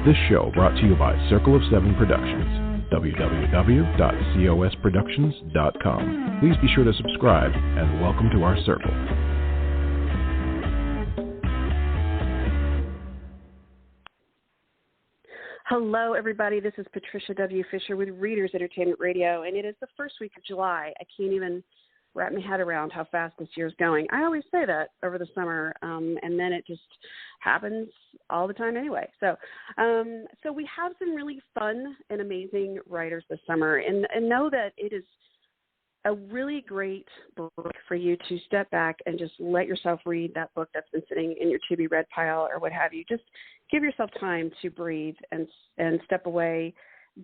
This show brought to you by Circle of Seven Productions, www.cosproductions.com. Please be sure to subscribe and welcome to our circle. Hello, everybody. This is Patricia W. Fisher with Readers Entertainment Radio, and it is the first week of July. I can't even wrap my head around how fast this year is going. I always say that over the summer, and then it just happens all the time anyway. So we have some really fun and amazing writers this summer, and know that it is a really great book for you to step back and just let yourself read that book that's been sitting in your to-be-read pile or what have you. Just give yourself time to breathe and step away,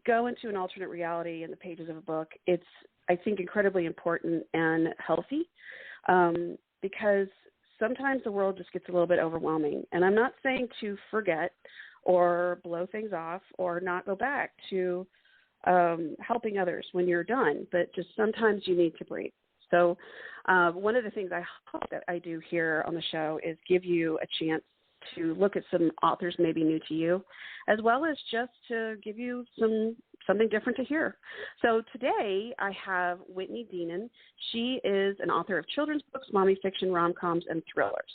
go into an alternate reality in the pages of a book. It's, I think, incredibly important and healthy because sometimes the world just gets a little bit overwhelming. And I'm not saying to forget or blow things off or not go back to helping others when you're done, but just sometimes you need to breathe. So one of the things I hope that I do here on the show is give you a chance to look at some authors maybe new to you, as well as just to give you something different to hear. So today I have Whitney Dineen. She is an author of children's books, mommy fiction, rom-coms, and thrillers.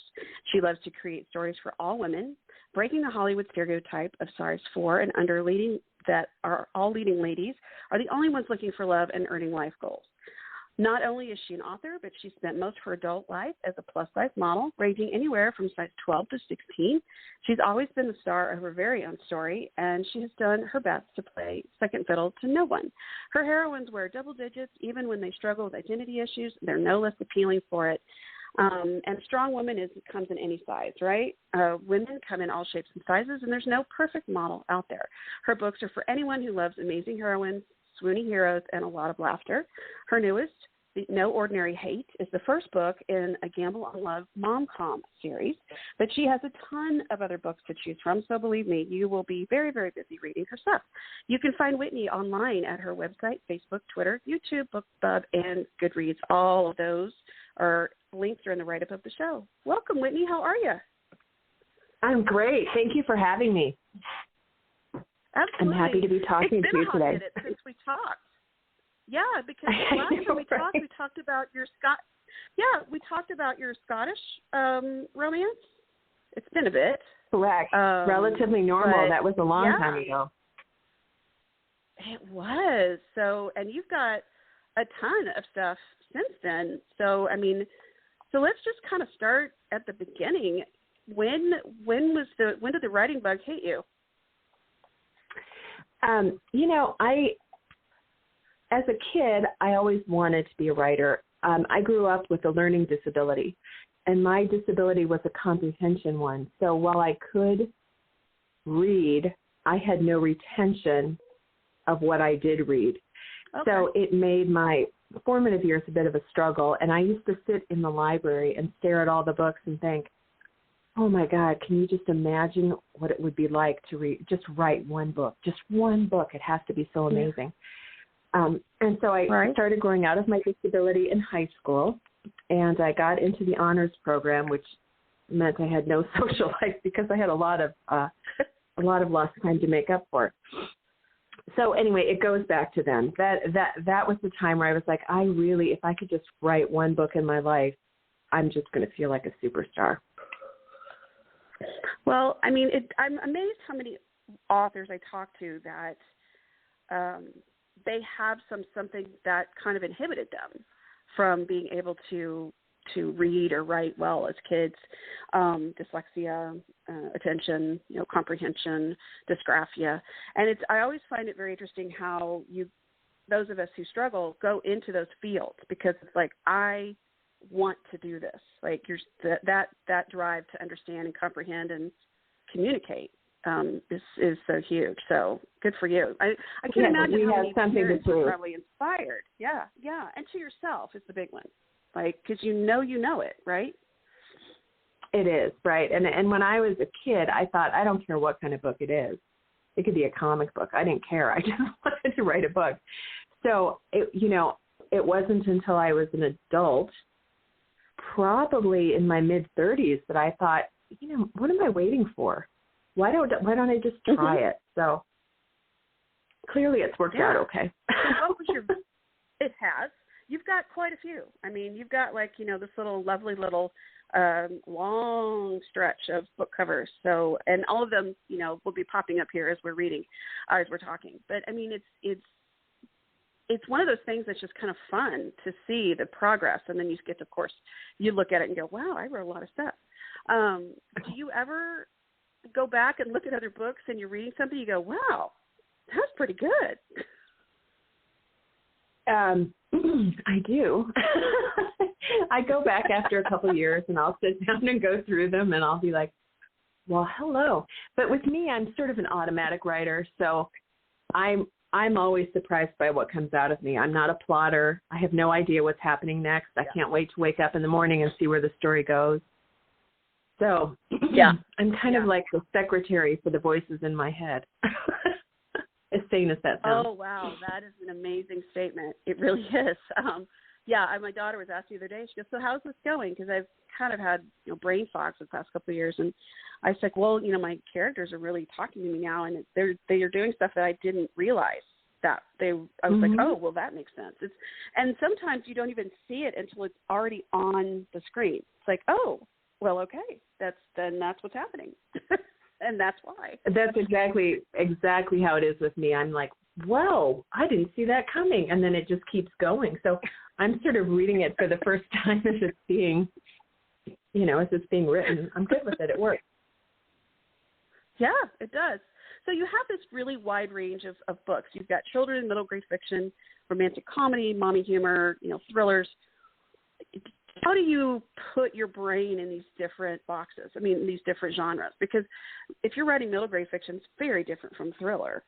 She loves to create stories for all women, breaking the Hollywood stereotype of size 4 and under leading that are all leading ladies are the only ones looking for love and earning life goals. Not only is she an author, but she spent most of her adult life as a plus-size model, ranging anywhere from size 12 to 16. She's always been the star of her very own story, and she has done her best to play second fiddle to no one. Her heroines wear double digits, even when they struggle with identity issues. They're no less appealing for it. And a strong woman comes in any size, right? Women come in all shapes and sizes, and there's no perfect model out there. Her books are for anyone who loves amazing heroines, swoony heroes, and a lot of laughter. Her newest, The No Ordinary Hate, is the first book in a Gamble on Love mom-com series, but she has a ton of other books to choose from, so believe me, you will be very, very busy reading her stuff. You can find Whitney online at her website, Facebook, Twitter, YouTube, BookBub, and Goodreads. All of those links are in the write-up of the show. Welcome, Whitney. How are you? I'm great. Thank you for having me. Absolutely. I'm happy to be talking to you today. It's been a hot minute since we talked. Yeah, because the last time we talked, we talked about your Scottish romance. It's been a bit. Correct. Relatively normal. That was a long time ago. It was. So, and you've got a ton of stuff since then. So, I mean, let's just kind of start at the beginning. When did the writing bug hit you? As a kid, I always wanted to be a writer. I grew up with a learning disability, and my disability was a comprehension one. So while I could read, I had no retention of what I did read. Okay. So it made my formative years a bit of a struggle, and I used to sit in the library and stare at all the books and think, oh, my God, can you just imagine what it would be like to just write one book? Just one book. It has to be so amazing. And so I started growing out of my disability in high school, and I got into the honors program, which meant I had no social life because I had a lot of lost time to make up for. So anyway, it goes back to then. That was the time where I was like, if I could just write one book in my life, I'm just going to feel like a superstar. Well, I mean, I'm amazed how many authors I talk to that they have something that kind of inhibited them from being able to read or write well as kids. Dyslexia, attention, comprehension, dysgraphia, and I always find it very interesting how those of us who struggle go into those fields because it's like I want to do this. Like that drive to understand and comprehend and communicate is so huge. So good for you. I can't imagine how many parents are probably inspired. Yeah. And to yourself is the big one. Like, because you know it, right? It is, right. And when I was a kid, I thought, I don't care what kind of book it is. It could be a comic book. I didn't care. I just wanted to write a book. So, it wasn't until I was an adult, probably in my mid-30s, that I thought, what am I waiting for? why don't I just try it? So clearly it's worked out okay. So what was your, it has. You've got quite a few. I mean, you've got like, this lovely little long stretch of book covers. So, and all of them, will be popping up here as we're reading, as we're talking. But I mean, it's one of those things that's just kind of fun to see the progress. And then you get to, of course, you look at it and go, wow, I wrote a lot of stuff. Do you ever go back and look at other books and you're reading something, you go, wow, that's pretty good? I do. I go back after a couple of years and I'll sit down and go through them and I'll be like, well, hello. But with me, I'm sort of an automatic writer, so I'm always surprised by what comes out of me. I'm not a plotter. I have no idea what's happening next. I can't wait to wake up in the morning and see where the story goes. So I'm kind of like the secretary for the voices in my head. As sane as that sounds. Oh, wow. That is an amazing statement. It really is. My daughter was asking the other day, she goes, so how's this going? Because I've kind of had brain fog for the past couple of years. And I was like, well, my characters are really talking to me now, and they're doing stuff that I didn't realize that I was like, oh, well, that makes sense. And sometimes you don't even see it until it's already on the screen. It's like, oh, well, okay, that's what's happening. And that's why. That's exactly how it is with me. I'm like, whoa, I didn't see that coming. And then it just keeps going. So I'm sort of reading it for the first time as it's being, as it's being written. I'm good with it. It works. Yeah, it does. So you have this really wide range of books. You've got children and middle grade fiction, romantic comedy, mommy humor, thrillers. How do you put your brain in these different boxes? I mean, these different genres? Because if you're writing middle grade fiction, it's very different from thriller.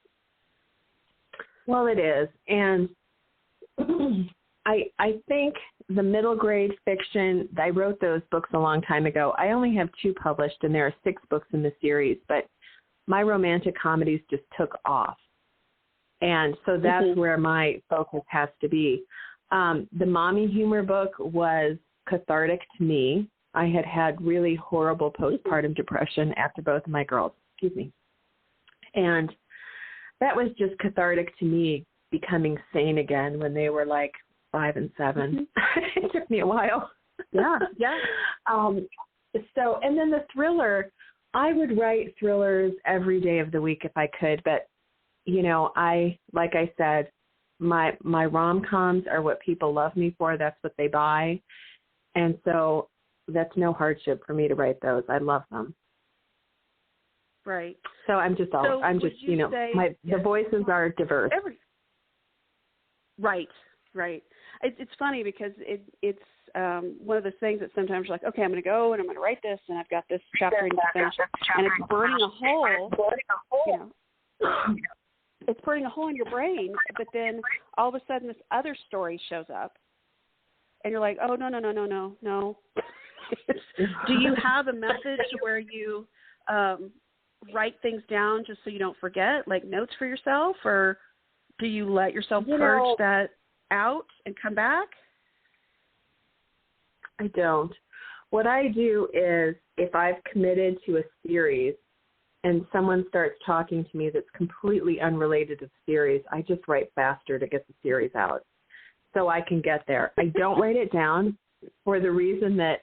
Well, it is. And I think the middle grade fiction, I wrote those books a long time ago. I only have 2 published, and there are 6 books in the series. But my romantic comedies just took off. And so that's where my focus has to be. The mommy humor book was cathartic to me. I had really horrible postpartum depression after both of my girls. And that was just cathartic to me, becoming sane again when they were like 5 and 7. It took me a while. Yeah. So, and then the thriller, I would write thrillers every day of the week if I could, but like I said, my rom-coms are what people love me for. That's what they buy. And so that's no hardship for me to write those. I love them. Right. So the voices are diverse. Right. It's funny because it's one of those things that sometimes you're like, okay, I'm going to go and I'm going to write this and I've got this chapter to finish, and it's burning a hole. It's burning a hole in your brain, but then all of a sudden this other story shows up, and you're like, oh, no. Do you have a method where you write things down just so you don't forget, like notes for yourself, or do you let yourself purge that out and come back? I don't. What I do is if I've committed to a series and someone starts talking to me that's completely unrelated to the series, I just write faster to get the series out so I can get there. I don't write it down for the reason that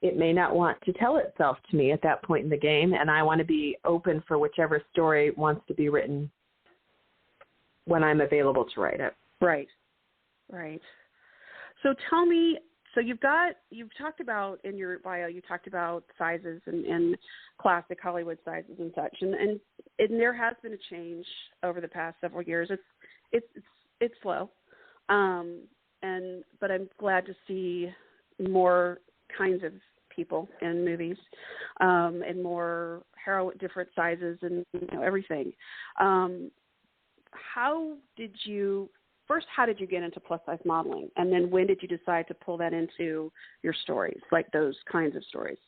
it may not want to tell itself to me at that point in the game, and I want to be open for whichever story wants to be written when I'm available to write it. Right. So tell me, so you've talked about in your bio, you talked about sizes and classic Hollywood sizes and such, and there has been a change over the past several years. It's slow, but I'm glad to see more kinds of people in movies, and more different sizes and everything. How did you get into plus size modeling, and then when did you decide to pull that into your stories, like those kinds of stories?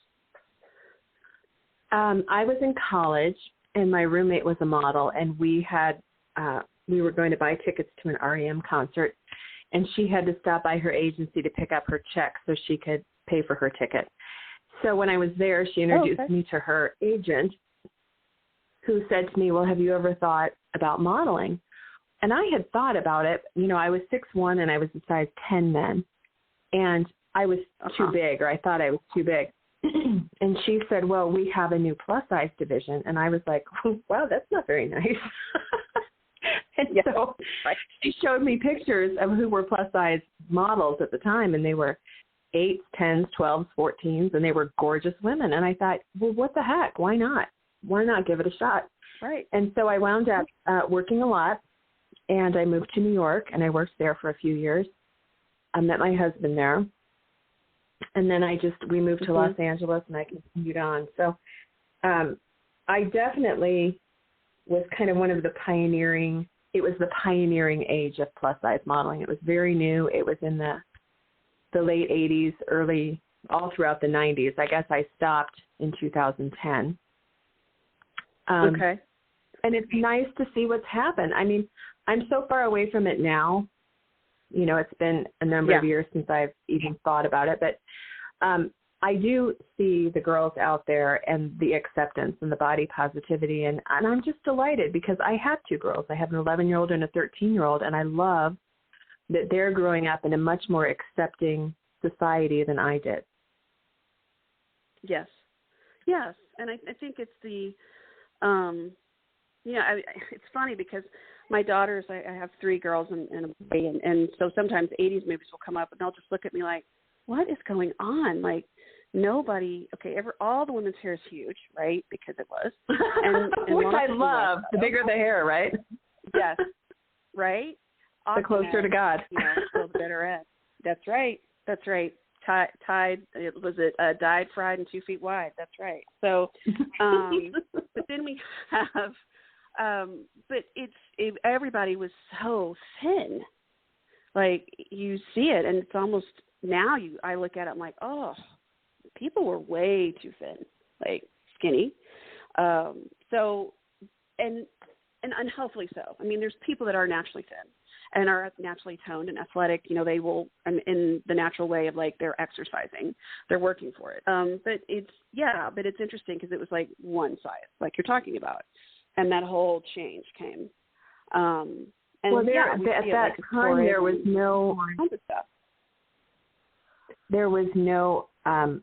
I was in college, and my roommate was a model, and we were going to buy tickets to an REM concert, and she had to stop by her agency to pick up her check so she could pay for her ticket. So when I was there, she introduced me to her agent, who said to me, well, have you ever thought about modeling? And I had thought about it. You know, I was 6'1" and I was a size 10 then. And I was too big, or I thought I was too big. And she said, well, we have a new plus size division. And I was like, wow, that's not very nice. And so she showed me pictures of who were plus size models at the time. And they were 8s, 10s, 12s, 14s, and they were gorgeous women. And I thought, well, what the heck? Why not? Why not give it a shot? Right. And so I wound up working a lot, and I moved to New York, and I worked there for a few years. I met my husband there. And then we moved to Los Angeles, and I continued on. So I definitely was kind of one of the pioneering, it was the pioneering age of plus size modeling. It was very new. It was in the late 80s, all throughout the 90s. I guess I stopped in 2010. Okay. And it's nice to see what's happened. I mean, I'm so far away from it now. You know, it's been a number of years since I've even thought about it. But I do see the girls out there and the acceptance and the body positivity. And I'm just delighted because I have two girls. I have an 11-year-old and a 13-year-old. And I love that they're growing up in a much more accepting society than I did. Yes. And I think it's the, it's funny because my daughters, I have 3 girls and a boy, and so sometimes 80s movies will come up and they'll just look at me like, what is going on? Like, nobody, all the women's hair is huge, right? Because it was. And which I love. The bigger the hair, right? Yes. Right? The closer to God. The better at. That's right. Tied, dyed, fried, and 2 feet wide. That's right. So, but then we have, but everybody was so thin. Like, you see it, and it's almost, now I look at it, I'm like, oh, people were way too thin, like skinny. So, and unhealthily so. I mean, there's people that are naturally thin and are naturally toned and athletic. You know, they will, in the natural way of like they're exercising, they're working for it. But it's interesting because it was like one size, like you're talking about, and that whole change came. And well, at that time there was no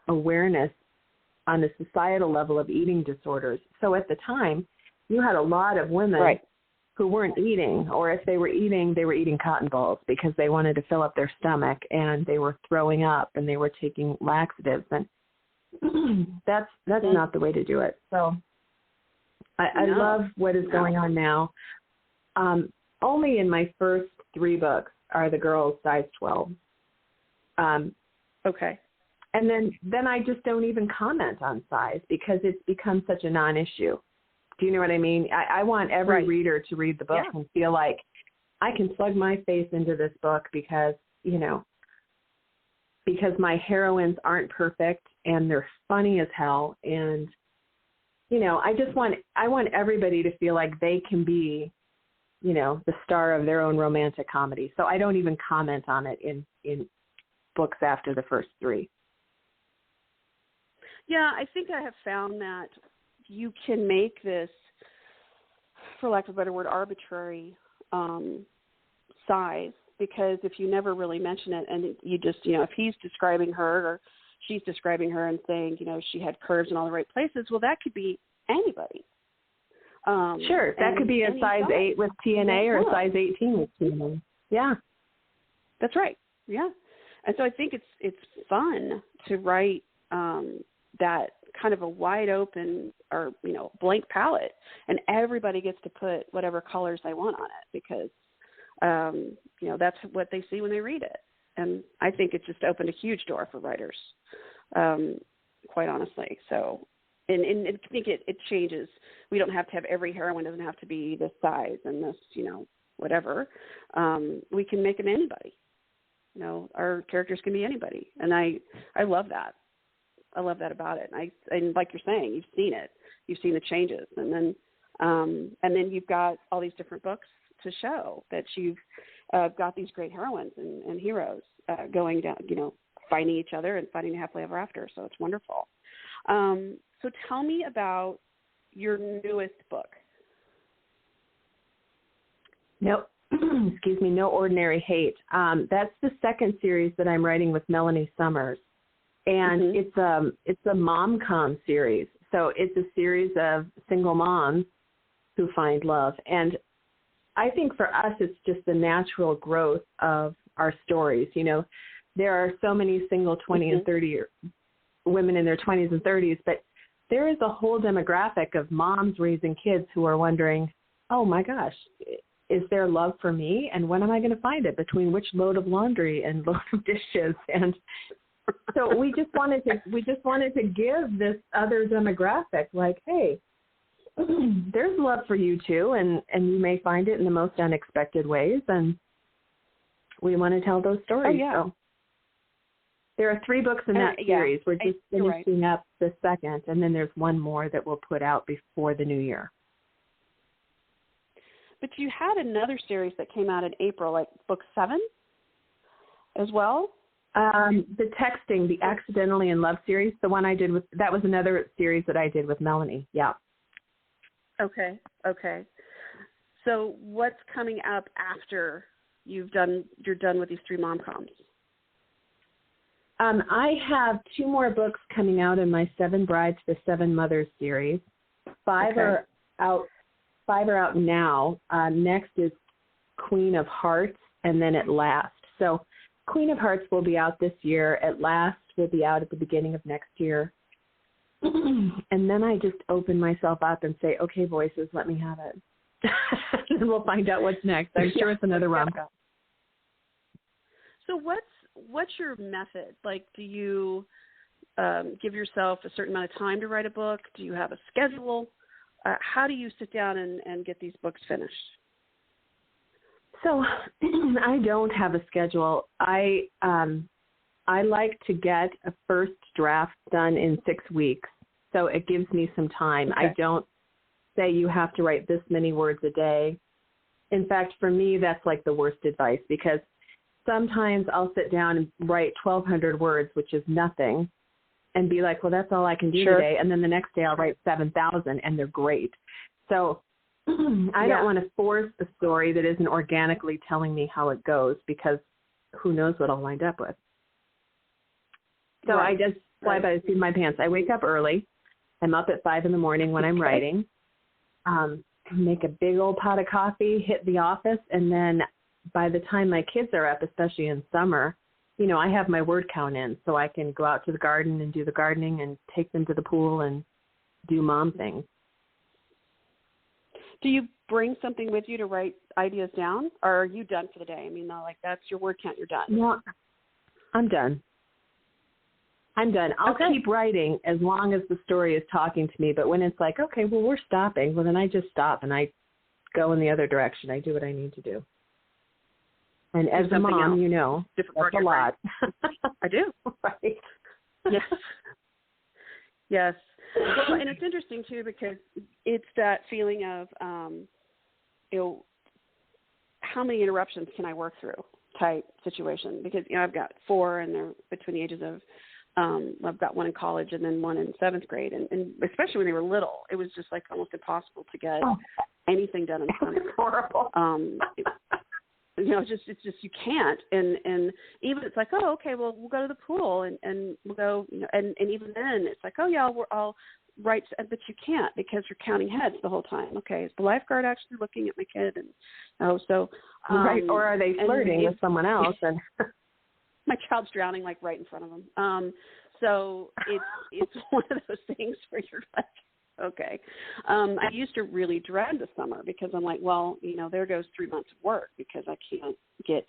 awareness on the societal level of eating disorders. So at the time, you had a lot of women who weren't eating, or if they were eating cotton balls because they wanted to fill up their stomach, and they were throwing up, and they were taking laxatives, and that's not the way to do it. So I love what is going on now. Only in my first 3 books are the girls size 12. Okay. And then I just don't even comment on size because it's become such a non-issue. Do you know what I mean? I want every reader to read the book and feel like I can plug my face into this book because my heroines aren't perfect and they're funny as hell. And, I want everybody to feel like they can be, the star of their own romantic comedy. So I don't even comment on it in books after the first 3. Yeah, I think I have found that you can make this, for lack of a better word, arbitrary size, because if you never really mention it and you just, if he's describing her or she's describing her and saying, she had curves in all the right places, well, that could be anybody. Sure, that could be a size 8 with TNA or a size 18 with TNA. Yeah. That's right. Yeah. And so I think it's fun to write that kind of a wide open or, blank palette, and everybody gets to put whatever colors they want on it because, that's what they see when they read it. And I think it just opened a huge door for writers, quite honestly. So, and I think it changes. We don't have to have every heroine doesn't have to be this size and this, whatever. We can make them anybody. Our characters can be anybody. And I love that. I love that about it. And like you're saying, you've seen it. You've seen the changes. And then you've got all these different books to show that you've got these great heroines and heroes going down, finding each other and finding happily ever after. So it's wonderful. So tell me about your newest book? Nope. Excuse me, No Ordinary Hate. That's the second series that I'm writing with Melanie Summers. And it's a mom-com series. So it's a series of single moms who find love. And I think for us, it's just the natural growth of our stories. You know, there are so many single 20 and 30 women in their 20s and 30s, but there is a whole demographic of moms raising kids who are wondering, oh my gosh, is there love for me? And when am I going to find it? Between which load of laundry and load of dishes? And so we just wanted to give this other demographic, like, hey, there's love for you too, and you may find it in the most unexpected ways, and we want to tell those stories. Oh, yeah. So there are 3 books in that series. We're just finishing up the second, and then there's one more that we'll put out before the new year. But you had another series that came out in April, like book 7 as well? The texting, the Accidentally in Love series, the one I did that was another series that I did with Melanie. Yeah. Okay. So what's coming up after you're done with these 3 mom-coms? I have 2 more books coming out in my 7 Brides for 7 Mothers series. 5 are out now. Next is Queen of Hearts, and then At Last. So Queen of Hearts will be out this year. At Last will be out at the beginning of next year. And then I just open myself up and say, okay, voices, let me have it. And we'll find out what's next. I'm sure it's another rom-com. So what's your method? Like, do you give yourself a certain amount of time to write a book? Do you have a schedule? How do you sit down and get these books finished? So I don't have a schedule. I like to get a first draft done in 6 weeks, so it gives me some time. Okay. I don't say you have to write this many words a day. In fact, for me, that's like the worst advice, because sometimes I'll sit down and write 1,200 words, which is nothing, and be like, well, that's all I can do today. And then the next day I'll write 7,000, and they're great. So I don't want to force a story that isn't organically telling me how it goes, because who knows what I'll wind up with. So I just fly by the seat of my pants. I wake up early. I'm up at 5 a.m. when I'm writing. Make a big old pot of coffee, hit the office, and then by the time my kids are up, especially in summer, you know, I have my word count in, so I can go out to the garden and do the gardening and take them to the pool and do mom things. Do you bring something with you to write ideas down, or are you done for the day? I mean, like, that's your word count, you're done. No, I'm done. I'll keep writing as long as the story is talking to me, but when it's like, okay, well, we're stopping, well, then I just stop and I go in the other direction. I do what I need to do. And as a mom, else. You know, that's a lot. I do. Right. Yes. Yes. Well, and it's interesting, too, because it's that feeling of, you know, how many interruptions can I work through type situation? Because, you know, I've got 4, and they're between the ages of, I've got one in college and then one in 7th grade. And especially when they were little, it was just like almost impossible to get anything done in summer. It's horrible. You know, it's just you can't. And even it's like, oh, okay, well, we'll go to the pool and we'll go, you know, and even then it's like, oh, yeah, I'll write, but you can't because you're counting heads the whole time. Okay, is the lifeguard actually looking at my kid? And right, or are they flirting with someone else? And my child's drowning like right in front of them. So it's one of those things where you're like, okay. I used to really dread the summer because I'm like, well, you know, there goes 3 months of work because I can't get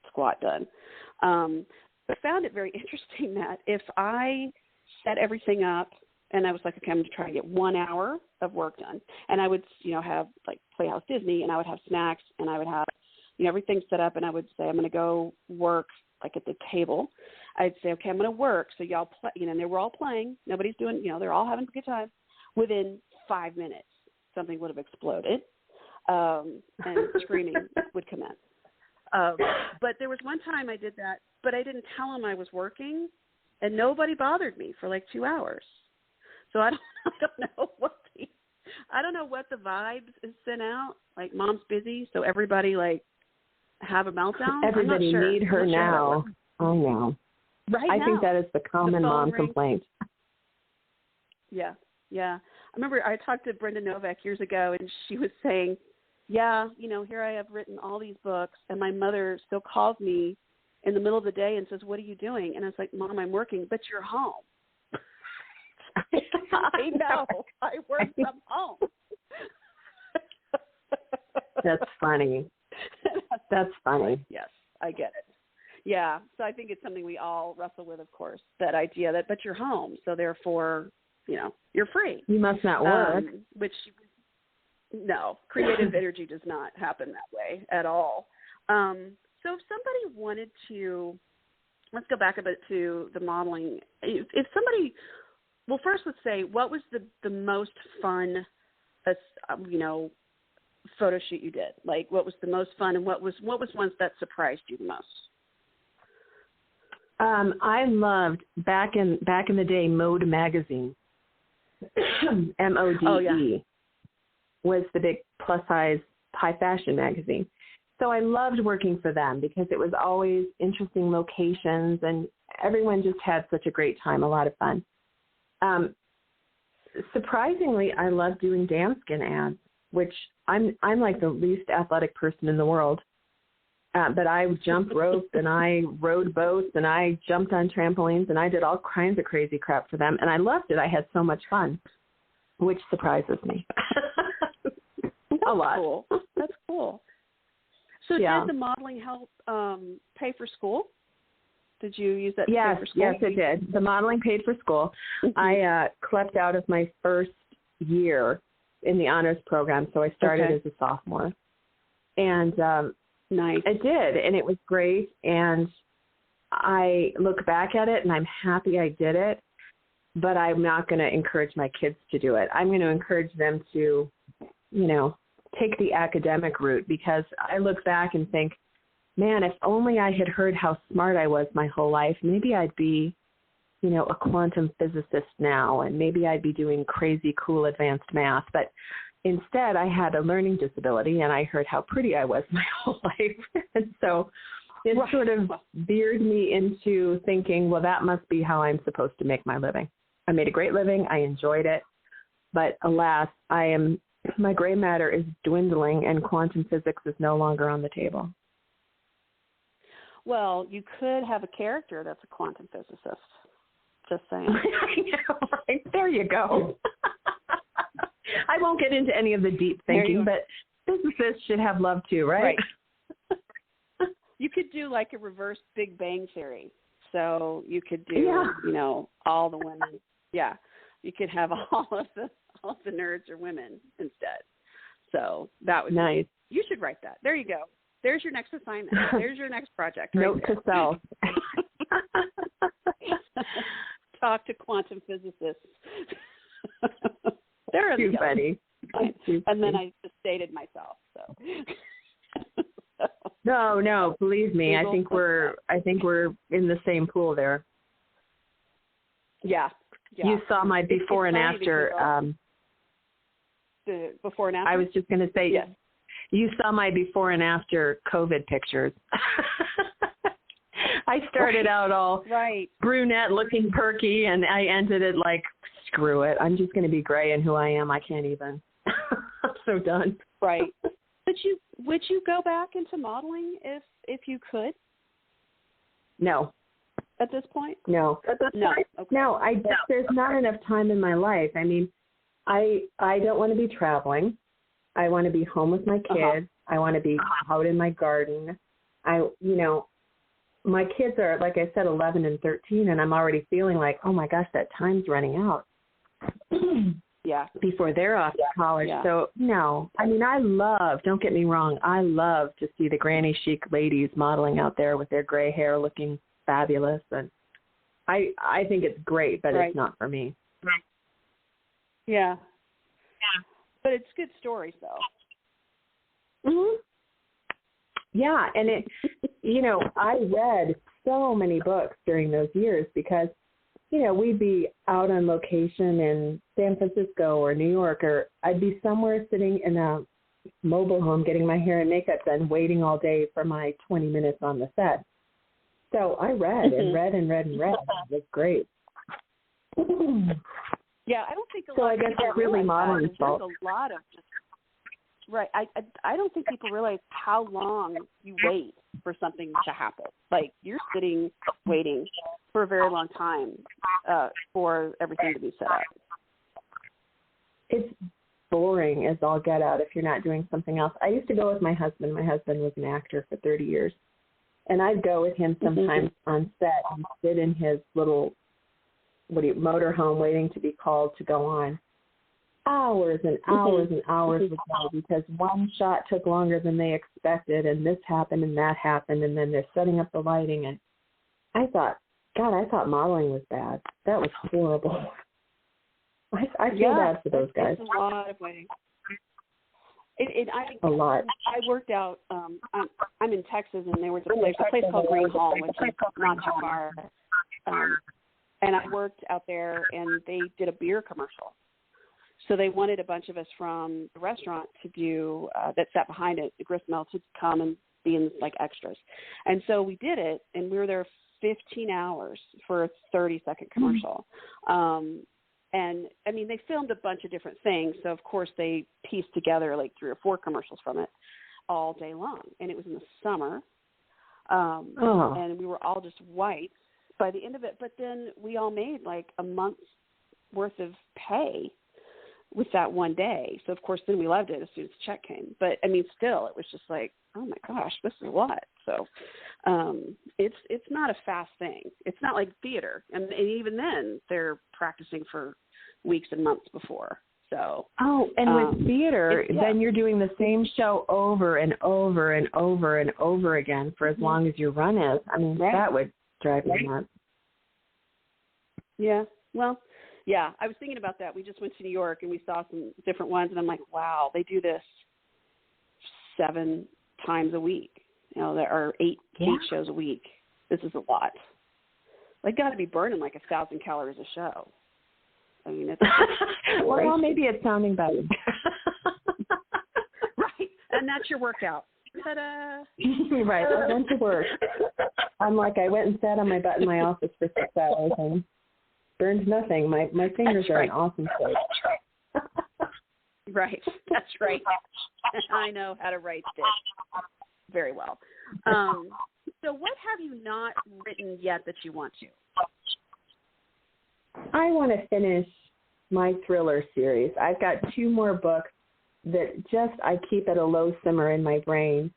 squat done. But I found it very interesting that if I set everything up and I was like, okay, I'm going to try to get 1 hour of work done. And I would, you know, have like Playhouse Disney, and I would have snacks, and I would have, you know, everything set up, and I would say, I'm going to go work like at the table. I'd say, okay, I'm going to work. So y'all play, you know, and they were all playing. Nobody's doing, you know, they're all having a good time. Within 5 minutes, something would have exploded, and screaming would commence. But there was one time I did that, but I didn't tell them I was working, and nobody bothered me for like 2 hours. So I don't know I don't know what the vibes is sent out. Like, mom's busy, so everybody, like, have a meltdown. Everybody I'm not sure. need her now. I know. Right I now. think that is the common mom rings. complaint. Yeah. I remember I talked to Brenda Novak years ago, and she was saying, yeah, here I have written all these books, and my mother still calls me in the middle of the day and says, what are you doing? And I was like, Mom, I'm working, but you're home. I know. I work from home. That's funny. That's funny. Yes, I get it. Yeah, so I think it's something we all wrestle with, of course, that idea that, but you're home, so therefore, you're free. You must not work. No, creative energy does not happen that way at all. So if somebody wanted to, let's go back a bit to the modeling. If somebody, well, first let's say, what was the most fun, photo shoot you did? Like, what was the most fun, and what was ones that surprised you the most? I loved back in the day Mode magazine. MODE. Oh, yeah. Was the big plus size high fashion magazine. So I loved working for them because it was always interesting locations and everyone just had such a great time, a lot of fun. Surprisingly, I love doing dam skin ads, which I'm like the least athletic person in the world. But I jumped ropes and I rode boats and I jumped on trampolines and I did all kinds of crazy crap for them. And I loved it. I had so much fun, which surprises me. A lot. Cool. That's cool. So yeah. Did the modeling help pay for school? Did you use that to pay for school? Yes, it did. The modeling paid for school. I clept out of my first year in the honors program, so I started as a sophomore. And nice. I did, and it was great. And I look back at it, and I'm happy I did it, but I'm not going to encourage my kids to do it. I'm going to encourage them to, take the academic route, because I look back and think, man, if only I had heard how smart I was my whole life, maybe I'd be, a quantum physicist now, and maybe I'd be doing crazy, cool, advanced math. But instead, I had a learning disability, and I heard how pretty I was my whole life. And so it sort of veered me into thinking, well, that must be how I'm supposed to make my living. I made a great living. I enjoyed it. But alas, my gray matter is dwindling, and quantum physics is no longer on the table. Well, you could have a character that's a quantum physicist. Just saying. I know, right? There you go. I won't get into any of the deep thinking, but physicists should have love too, right? Right. You could do like a reverse Big Bang Theory. So you could do, all the women. Yeah. You could have all of the nerds are women instead. So that would nice. You should write that. There you go. There's your next assignment. There's your next project. Right Note to self. Talk to quantum physicists. They're too funny. And then I just dated myself. So. No, believe me. I think we're in the same pool there. Yeah. You saw my before and after. The before and after? I was just going to say, yes. You saw my before and after COVID pictures. I started out all brunette looking perky, and I ended it like, screw it. I'm just going to be gray, and who I am, I can't even. I'm so done. Right. Would you go back into modeling if you could? No. At this point? No. No. Okay. No, there's not enough time in my life. I mean, I don't want to be traveling. I want to be home with my kids. I want to be out in my garden. My kids are, like I said, 11 and 13, and I'm already feeling like, oh my gosh, that time's running out. Yeah. Before they're off to college. Yeah. So, no. I mean, don't get me wrong, I love to see the granny chic ladies modeling out there with their gray hair looking fabulous. And I think it's great, but it's not for me. Right. Yeah. Yeah. But it's good stories, though. Mm-hmm. Yeah, and I read so many books during those years because we'd be out on location in San Francisco or New York, or I'd be somewhere sitting in a mobile home getting my hair and makeup done, waiting all day for my 20 minutes on the set. So I read and read and read and read. It was great. Yeah, I don't think a lot of people really realize modeling fault. There's a lot of just right. I don't think people realize how long you wait for something to happen. Like you're sitting waiting for a very long time for everything to be set up. It's boring as all get out if you're not doing something else. I used to go with my husband. My husband was an actor for 30 years. And I'd go with him sometimes on set and sit in his little motorhome waiting to be called to go on. Hours and hours and hours would go because one shot took longer than they expected, and this happened and that happened, and then they're setting up the lighting. And I thought modeling was bad. That was horrible. I feel bad for those guys. It's a lot of waiting. A lot. I worked out. I'm in Texas, and there was a place called Green Hall, which is not too far. And I worked out there, and they did a beer commercial. So they wanted a bunch of us from the restaurant to do that sat behind it, the gristmill, to come and be in like extras. And so we did it, and we were there 15 hours for a 30-second commercial. And, I mean, they filmed a bunch of different things. So, of course, they pieced together like 3 or 4 commercials from it all day long. And it was in the summer. And we were all just white by the end of it. But then we all made like a month's worth of pay with that one day. So, of course, then we loved it as soon as the check came. But, I mean, still, it was just like, oh, my gosh, this is a lot. So it's not a fast thing. It's not like theater. And even then, they're practicing for weeks and months before. So with theater, then you're doing the same show over and over and over and over again for as long as your run is. I mean, that would drive me nuts. Yeah. Well, yeah, I was thinking about that. We just went to New York and we saw some different ones, and I'm like, wow, they do this 7 times a week. You know, there are 8 shows a week. This is a lot. They got to be burning like 1,000 calories a show. I mean, it's well, maybe it's sounding better. Right, and that's your workout. Ta-da! Right, I went to work. I'm like, I went and sat on my butt in my office for 6 hours and burned nothing. My fingers are in awesome shape. Right, that's right. I know how to write this very well. So what have you not written yet that you want to? I want to finish my thriller series. I've got 2 more books that I keep at a low simmer in my brain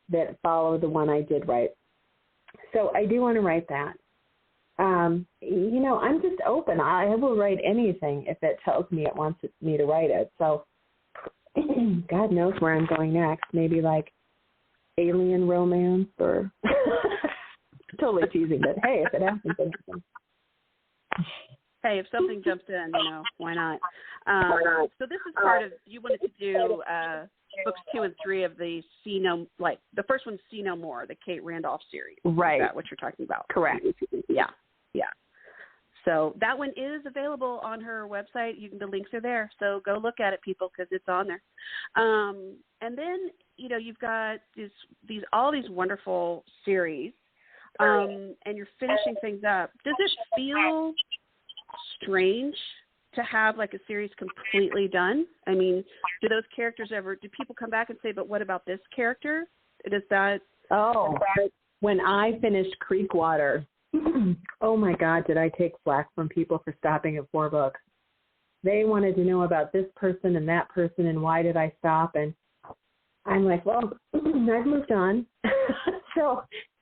that follow the one I did write. So I do want to write that. I'm just open. I will write anything if it tells me it wants me to write it. So God knows where I'm going next. Maybe like alien romance or totally teasing, but hey, if it happens, it happens. Hey, if something jumps in, why not? So this is part of, you wanted to do books 2 and 3 of the the first one's See No More, the Kate Randolph series. Right. Is that what you're talking about? Correct. Yeah. So that one is available on her website. The links are there. So go look at it, people, because it's on there. And then, you've got all these wonderful series, and you're finishing things up. Does it feel strange to have like a series completely done? I mean, do those characters do people come back and say, but what about this character? Does that? Oh, when I finished Creekwater, oh my God, did I take flack from people for stopping at 4 books. They wanted to know about this person and that person and why did I stop, and I'm like, well, I've moved on.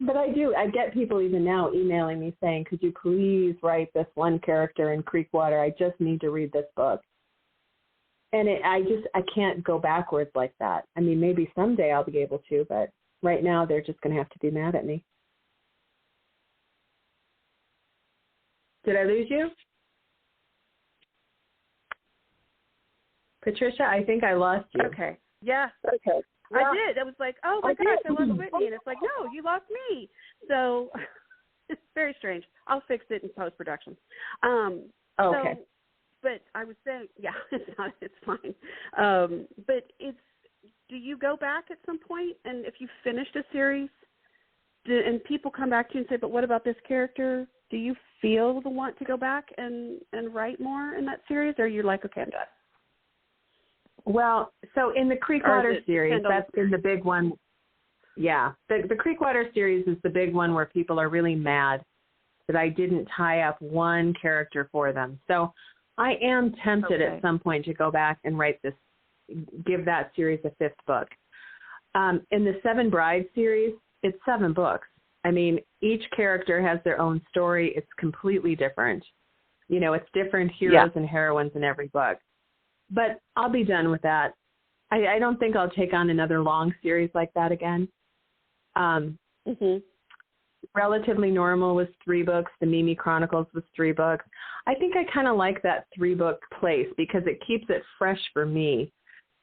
But I get people even now emailing me saying, could you please write this one character in Creekwater? I just need to read this book. And I can't go backwards like that. I mean, maybe someday I'll be able to, but right now they're just going to have to be mad at me. Did I lose you? Patricia, I think I lost you. Okay. Yeah. Okay. I did. I was like, oh, my gosh, I lost Whitney. And it's like, no, you lost me. So it's very strange. I'll fix it in post-production. Okay. So, but I was saying, yeah, it's fine. But do you go back at some point, and if you finished a series, and people come back to you and say, but what about this character? Do you feel the want to go back and write more in that series, or are you like, okay, I'm done? Well, so in the Creekwater series, that's been the big one. Yeah, the Creekwater series is the big one where people are really mad that I didn't tie up one character for them. So I am tempted at some point to go back and give that series a 5th book. In the 7 Brides series, it's 7 books. I mean, each character has their own story. It's completely different. You know, it's different heroes and heroines in every book. But I'll be done with that. I don't think I'll take on another long series like that again. Relatively Normal was 3 books. The Mimi Chronicles was 3 books. I think I kind of like that 3-book place because it keeps it fresh for me,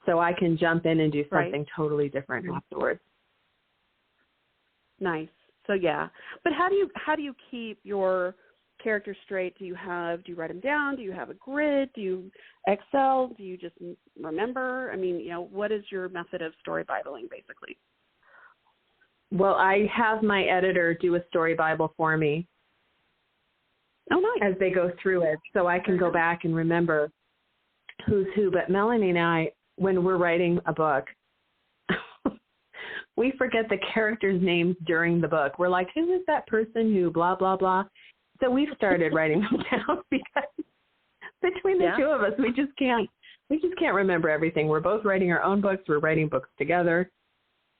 so I can jump in and do something totally different afterwards. Nice. So yeah, but how do you keep your characters straight? Do you write them down? Do you have a grid? Do you Excel? Do you just remember? I mean, you know, what is your method of story Bibling, basically? Well, I have my editor do a story Bible for me. Oh, nice. As they go through it, so I can go back and remember who's who. But Melanie and I, when we're writing a book, we forget the characters' names during the book. We're like, who is that person who blah, blah, blah? So we've started writing them down because between the two of us, we just can't remember everything. We're both writing our own books. We're writing books together.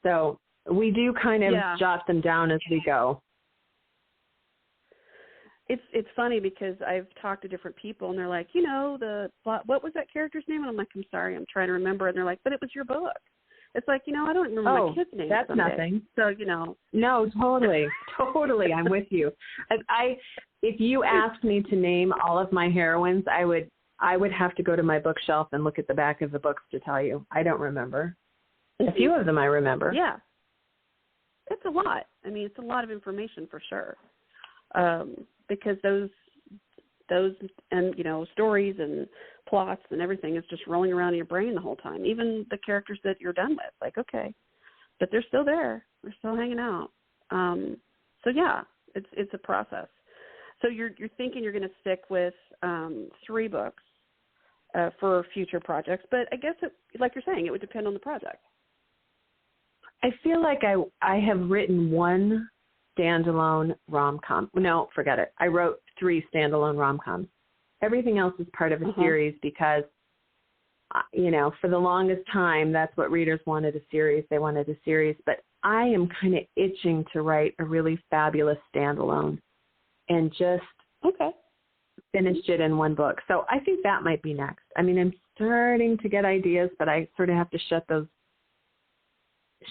So we do kind of jot them down as we go. It's funny because I've talked to different people and they're like, you know, what was that character's name? And I'm like, I'm sorry, I'm trying to remember. And they're like, but it was your book. It's like, you know, I don't remember my kid's name. That's nothing. So, you know. No, totally. I'm with you. If you asked me to name all of my heroines, I would have to go to my bookshelf and look at the back of the books to tell you. I don't remember. A few of them I remember. Yeah. It's a lot. I mean, it's a lot of information for sure. Because those and, you know, stories and plots and everything is just rolling around in your brain the whole time. Even the characters that you're done with, like, okay, but they're still there. They're still hanging out. So yeah, it's a process. So you're thinking you're going to stick with 3 books for future projects, but I guess like you're saying, it would depend on the project. I feel like I have written 1 standalone rom-com. No, forget it. I wrote 3 standalone rom-coms. Everything else is part of a series because, you know, for the longest time, that's what readers wanted, a series. They wanted a series. But I am kind of itching to write a really fabulous standalone and just finished it in 1 book. So I think that might be next. I mean, I'm starting to get ideas, but I sort of have to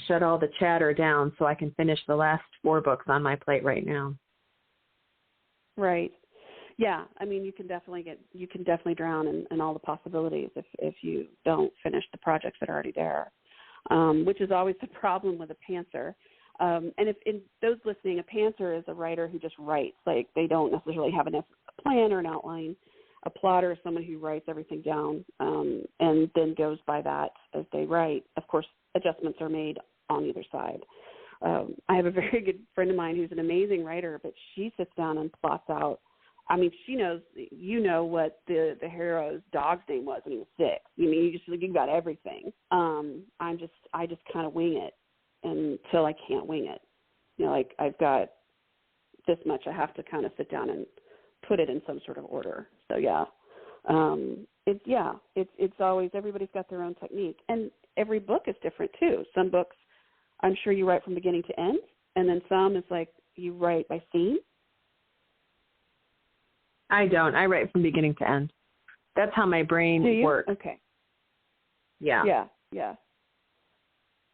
shut all the chatter down so I can finish the last 4 books on my plate right now. Right. Yeah, I mean, you can definitely drown in all the possibilities if you don't finish the projects that are already there, which is always the problem with a pantser. And if in those listening, a pantser is a writer who just writes, like they don't necessarily have a plan or an outline. A plotter is someone who writes everything down and then goes by that as they write. Of course, adjustments are made on either side. I have a very good friend of mine who's an amazing writer, but she sits down and plots out. I mean, she knows, you know, what the hero's dog's name was when he was 6. I mean, you got everything. I just kind of wing it until I can't wing it. You know, like I've got this much, I have to kind of sit down and put it in some sort of order. So yeah, it's always, everybody's got their own technique, and every book is different too. Some books, I'm sure you write from beginning to end, and then some is like you write by scene. I don't. I write from beginning to end. That's how my brain works. Okay. Yeah. Yeah. Yeah.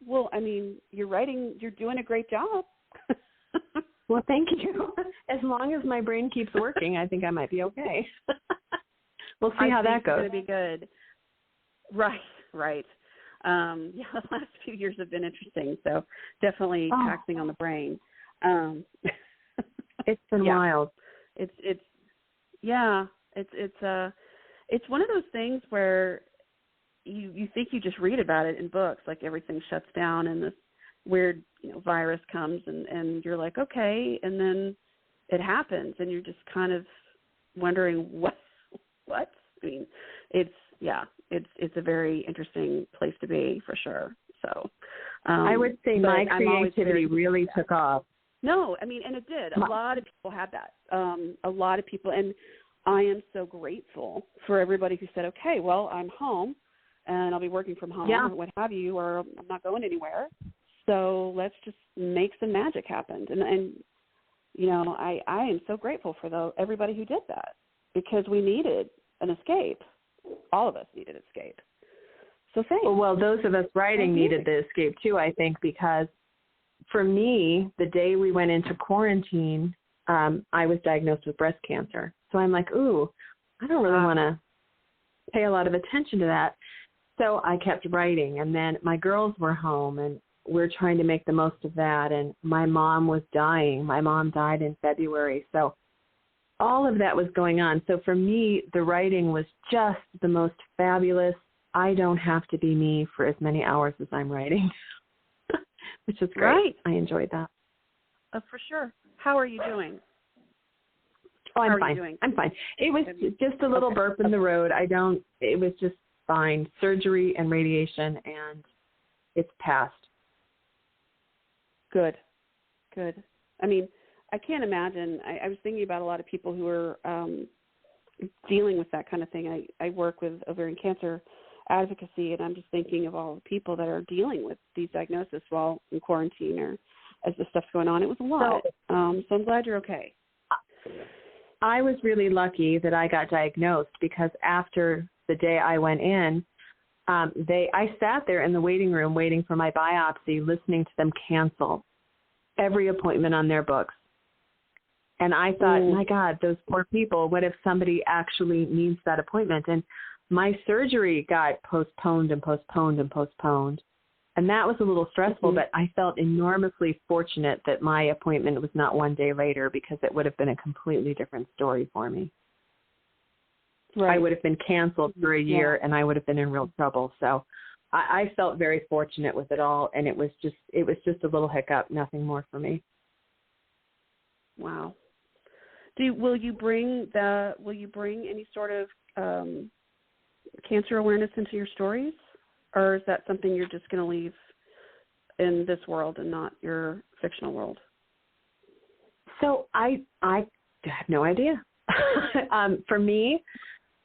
Well, I mean, you're doing a great job. Well, thank you. As long as my brain keeps working, I think I might be okay. We'll see how that goes. It's going to be good. Right. The last few years have been interesting, so definitely taxing on the brain. It's been wild. It's one of those things where you think you just read about it in books, like everything shuts down and this weird, virus comes and you're like, okay, and then it happens and you're just kind of wondering what? I mean, it's a very interesting place to be for sure. So I would say my creativity really took off. No, I mean, and it did. A lot of people had that. A lot of people, and I am so grateful for everybody who said, okay, well, I'm home and I'll be working from home or what have you, or I'm not going anywhere. So let's just make some magic happen. And I am so grateful for everybody who did that, because we needed an escape. All of us needed escape. So thanks. Well, those of us writing needed the escape too, I think, because for me, the day we went into quarantine, I was diagnosed with breast cancer. So I'm like, ooh, I don't really want to pay a lot of attention to that. So I kept writing, and then my girls were home, and we're trying to make the most of that. And my mom was dying. My mom died in February. So all of that was going on. So for me, the writing was just the most fabulous. I don't have to be me for as many hours as I'm writing, which is great. Right. I enjoyed that. For sure. How are you doing? Oh, I'm fine. I'm fine. It was just a little burp in the road. It was just fine. Surgery and radiation, and it's passed. Good. I mean, I can't imagine. I was thinking about a lot of people who are dealing with that kind of thing. I work with ovarian cancer advocacy, and I'm just thinking of all the people that are dealing with these diagnoses while in quarantine or as the stuff's going on. It was a lot. So I'm glad you're okay. I was really lucky that I got diagnosed, because after the day I went in, I sat there in the waiting room waiting for my biopsy, listening to them cancel every appointment on their books. And I thought, my God, those poor people, what if somebody actually needs that appointment? And my surgery got postponed and postponed and postponed. And that was a little stressful, but I felt enormously fortunate that my appointment was not one day later, because it would have been a completely different story for me. Right. I would have been canceled for a year, and I would have been in real trouble. So I felt very fortunate with it all, and it was just a little hiccup, nothing more for me. Wow. Will you bring any sort of cancer awareness into your stories? Or is that something you're just going to leave in this world and not your fictional world? So I have no idea. For me,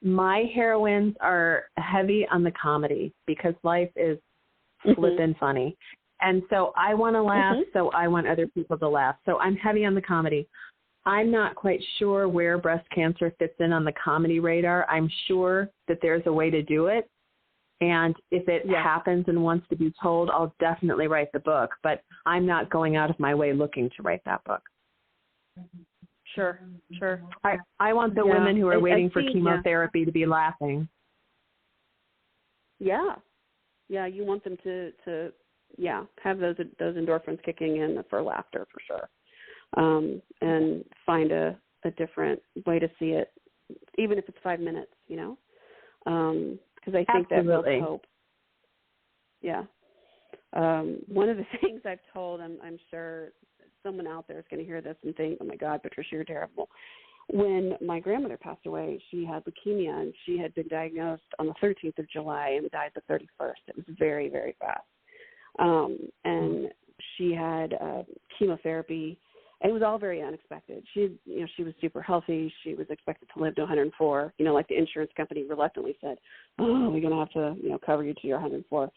my heroines are heavy on the comedy, because life is flippin' funny. And so I want to laugh, so I want other people to laugh. So I'm heavy on the comedy. I'm not quite sure where breast cancer fits in on the comedy radar. I'm sure that there's a way to do it. And if it happens and wants to be told, I'll definitely write the book. But I'm not going out of my way looking to write that book. Sure. I want the women who are waiting for chemotherapy to be laughing. Yeah. You want them to have those endorphins kicking in for laughter, for sure. And find a different way to see it, even if it's 5 minutes, because I think that builds hope. Yeah. One of the things I've told, I'm sure someone out there is going to hear this and think, oh, my God, Patricia, you're terrible. When my grandmother passed away, she had leukemia, and she had been diagnosed on the 13th of July and died the 31st. It was very, very fast. And she had chemotherapy, and it was all very unexpected. She was super healthy. She was expected to live to 104. Like the insurance company reluctantly said, "Oh, we're going to have to, cover you to your 104."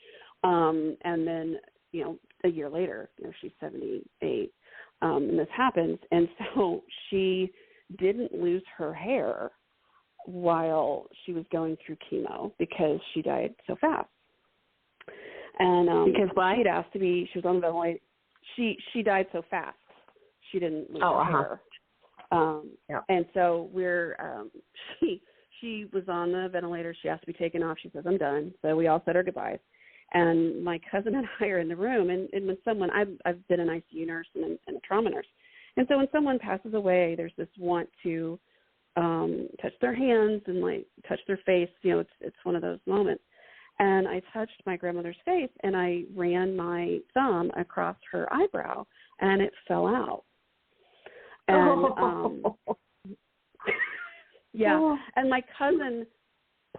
And then, a year later, she's 78, and this happens. And so she didn't lose her hair while she was going through chemo, because she died so fast. And because she'd asked to be, she was on the ventilator. She died so fast, she didn't lose her hair. And so she was on the ventilator. She asked to be taken off. She says, "I'm done." So we all said our goodbyes. And my cousin and I are in the room, and when I've been an ICU nurse and a trauma nurse, And so when someone passes away, there's this want to touch their hands and like touch their face. You know, it's one of those moments. And I touched my grandmother's face, and I ran my thumb across her eyebrow, and it fell out. And yeah, and my cousin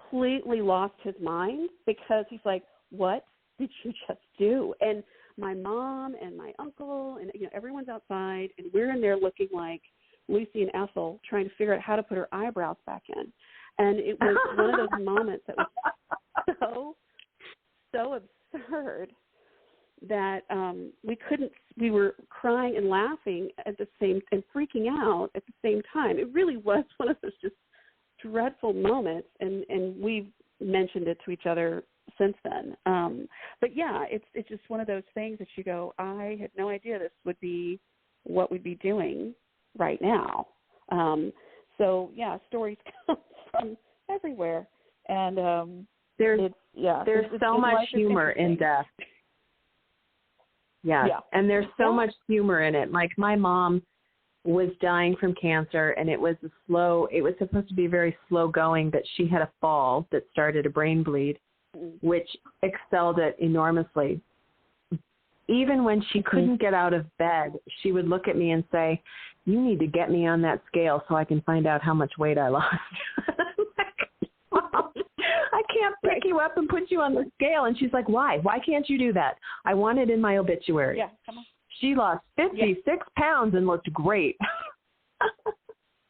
completely lost his mind because he's like, "What did you just do?" And my mom and my uncle and everyone's outside, and we're in there looking like Lucy and Ethel trying to figure out how to put her eyebrows back in. And it was one of those moments that was so absurd that we were crying and laughing at the same and freaking out at the same time. It really was one of those just dreadful moments, and we've mentioned it to each other since then. But yeah, it's just one of those things that you go, I had no idea this would be what we'd be doing right now. So yeah, stories come from everywhere, and there's so much humor in death. Yeah, and there's so much humor in it. Like my mom was dying from cancer, and it was supposed to be very slow going, but she had a fall that started a brain bleed, which excelled it enormously. Even when she couldn't get out of bed, she would look at me and say, "You need to get me on that scale so I can find out how much weight I lost." I can't pick you up and put you on the scale. And she's like, "Why? Why can't you do that? I want it in my obituary." Yeah, come on. She lost 56 pounds and looked great.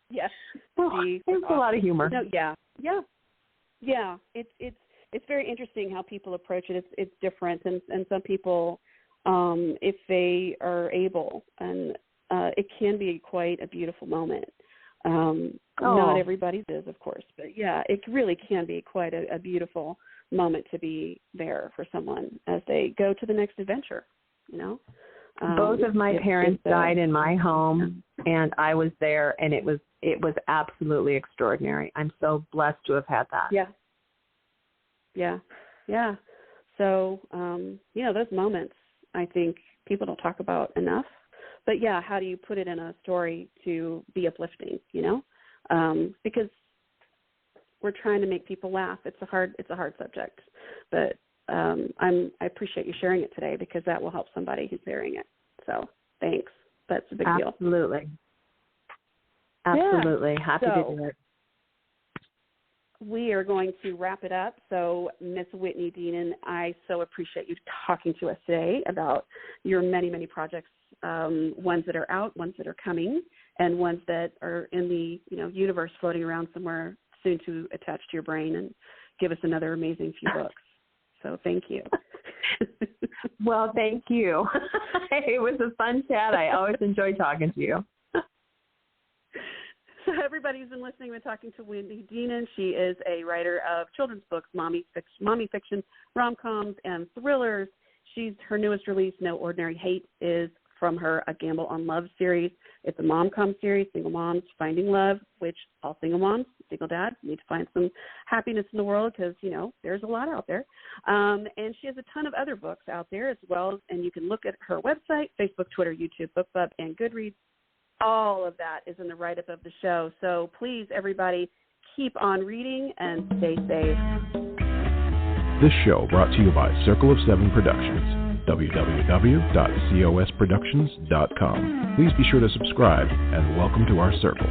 Yes. There's a lot of humor. No, yeah. It's very interesting how people approach it. It's different, and some people, if they are able, and it can be quite a beautiful moment. Not everybody's is, of course, but yeah, it really can be quite a beautiful moment to be there for someone as they go to the next adventure. Both of my parents died in my home, and I was there, and it was absolutely extraordinary. I'm so blessed to have had that. Yeah. So, those moments, I think people don't talk about enough. But yeah, how do you put it in a story to be uplifting? Because we're trying to make people laugh. It's a hard subject, but I appreciate you sharing it today, because that will help somebody who's hearing it. So thanks. That's a big deal. Absolutely. Yeah. Happy to do it. We are going to wrap it up. So, Miss Whitney Dineen, I so appreciate you talking to us today about your many, many projects, ones that are out, ones that are coming, and ones that are in the universe floating around somewhere soon to attach to your brain and give us another amazing few books. So thank you. Well, thank you. It was a fun chat. I always enjoy talking to you. So everybody who's been listening, we're talking to Whitney Dineen. She is a writer of children's books, mommy fiction, rom-coms, and thrillers. Her newest release, No Ordinary Hate, is from her A Gamble on Love series. It's a mom-com series, single moms finding love, which all single moms, single dads, need to find some happiness in the world because, there's a lot out there. And she has a ton of other books out there as well, and you can look at her website, Facebook, Twitter, YouTube, BookBub, and Goodreads. All of that is in the write-up of the show. So please, everybody, keep on reading and stay safe. This show brought to you by Circle of Seven Productions, www.cosproductions.com. Please be sure to subscribe, and welcome to our circle.